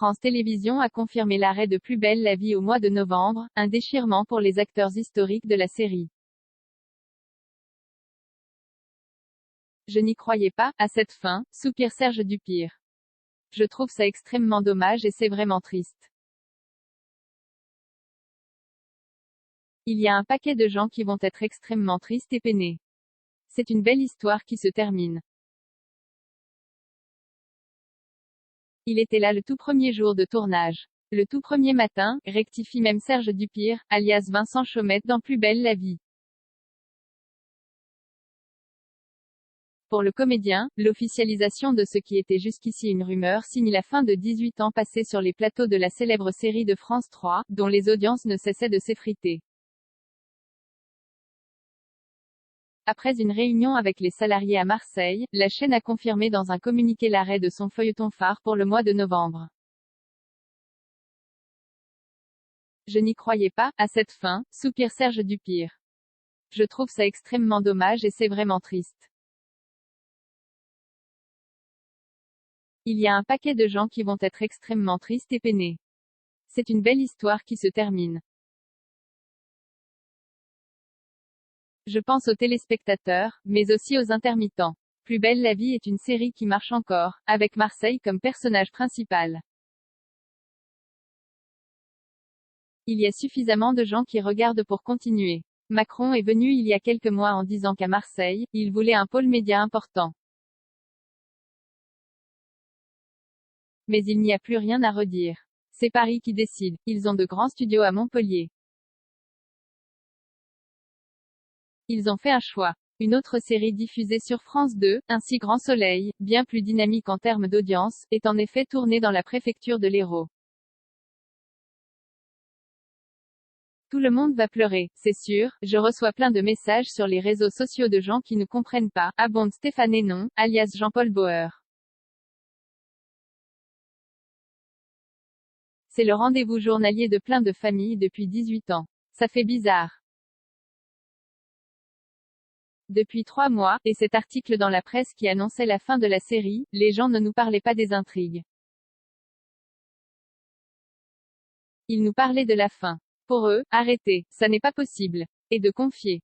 France Télévisions a confirmé l'arrêt de Plus belle la vie au mois de novembre, un déchirement pour les acteurs historiques de la série. Je n'y croyais pas, à cette fin, soupire Serge Dupire. Je trouve ça extrêmement dommage et c'est vraiment triste. Il y a un paquet de gens qui vont être extrêmement tristes et peinés. C'est une belle histoire qui se termine. Il était là le tout premier jour de tournage. Le tout premier matin, rectifie même Serge Dupire, alias Vincent Chaumette dans Plus belle la vie. Pour le comédien, l'officialisation de ce qui était jusqu'ici une rumeur signe la fin de 18 ans passés sur les plateaux de la célèbre série de France 3, dont les audiences ne cessaient de s'effriter. Après une réunion avec les salariés à Marseille, la chaîne a confirmé dans un communiqué l'arrêt de son feuilleton phare pour le mois de novembre. Je n'y croyais pas, à cette fin, soupire Serge Dupire. Je trouve ça extrêmement dommage et c'est vraiment triste. Il y a un paquet de gens qui vont être extrêmement tristes et peinés. C'est une belle histoire qui se termine. Je pense aux téléspectateurs, mais aussi aux intermittents. Plus belle la vie est une série qui marche encore, avec Marseille comme personnage principal. Il y a suffisamment de gens qui regardent pour continuer. Macron est venu il y a quelques mois en disant qu'à Marseille, il voulait un pôle média important. Mais il n'y a plus rien à redire. C'est Paris qui décide. Ils ont de grands studios à Montpellier. Ils ont fait un choix. Une autre série diffusée sur France 2, Ainsi Grand Soleil, bien plus dynamique en termes d'audience, est en effet tournée dans la préfecture de l'Hérault. Tout le monde va pleurer, c'est sûr, je reçois plein de messages sur les réseaux sociaux de gens qui ne comprennent pas, abonde Stéphane Hénon, alias Jean-Paul Bauer. C'est le rendez-vous journalier de plein de familles depuis 18 ans. Ça fait bizarre. Depuis 3 mois, et cet article dans la presse qui annonçait la fin de la série, les gens ne nous parlaient pas des intrigues. Ils nous parlaient de la fin. Pour eux, arrêtez, ça n'est pas possible. Et de confier.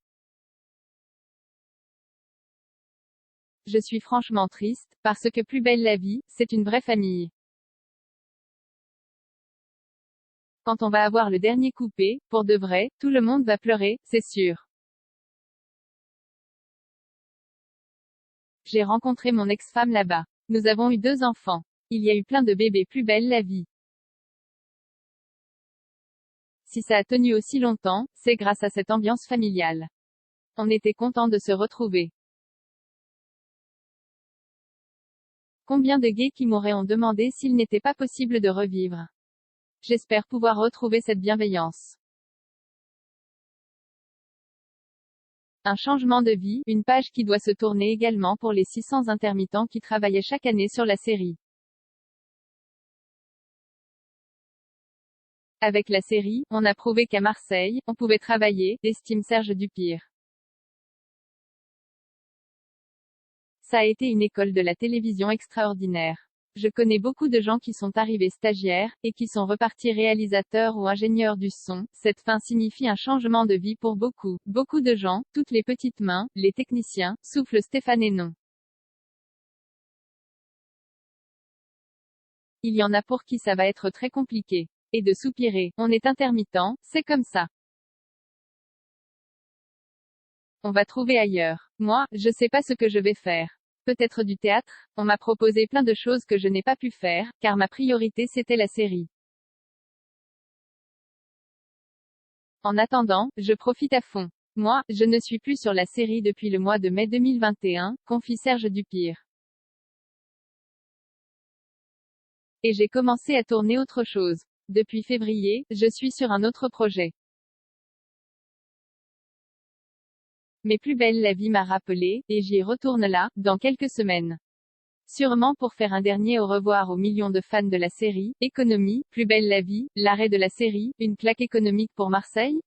Je suis franchement triste, parce que Plus belle la vie, c'est une vraie famille. Quand on va avoir le dernier coupé, pour de vrai, tout le monde va pleurer, c'est sûr. J'ai rencontré mon ex-femme là-bas. Nous avons eu 2 enfants. Il y a eu plein de bébés Plus belle la vie. Si ça a tenu aussi longtemps, c'est grâce à cette ambiance familiale. On était contents de se retrouver. Combien de gays qui m'auraient demandé s'il n'était pas possible de revivre. J'espère pouvoir retrouver cette bienveillance. Un changement de vie, une page qui doit se tourner également pour les 600 intermittents qui travaillaient chaque année sur la série. Avec la série, on a prouvé qu'à Marseille, on pouvait travailler, estime Serge Dupire. Ça a été une école de la télévision extraordinaire. Je connais beaucoup de gens qui sont arrivés stagiaires, et qui sont repartis réalisateurs ou ingénieurs du son. Cette fin signifie un changement de vie pour beaucoup. Beaucoup de gens, toutes les petites mains, les techniciens, souffle Stéphane Hénon. Il y en a pour qui ça va être très compliqué. Et de soupirer, on est intermittent, c'est comme ça. On va trouver ailleurs. Moi, je sais pas ce que je vais faire. Peut-être du théâtre, on m'a proposé plein de choses que je n'ai pas pu faire, car ma priorité c'était la série. En attendant, je profite à fond. Moi, je ne suis plus sur la série depuis le mois de mai 2021, confie Serge Dupire. Et j'ai commencé à tourner autre chose. Depuis février, je suis sur un autre projet. Mais Plus belle la vie m'a rappelé, et j'y retourne là, dans quelques semaines. Sûrement pour faire un dernier au revoir aux millions de fans de la série. Économie, Plus belle la vie, l'arrêt de la série, une claque économique pour Marseille?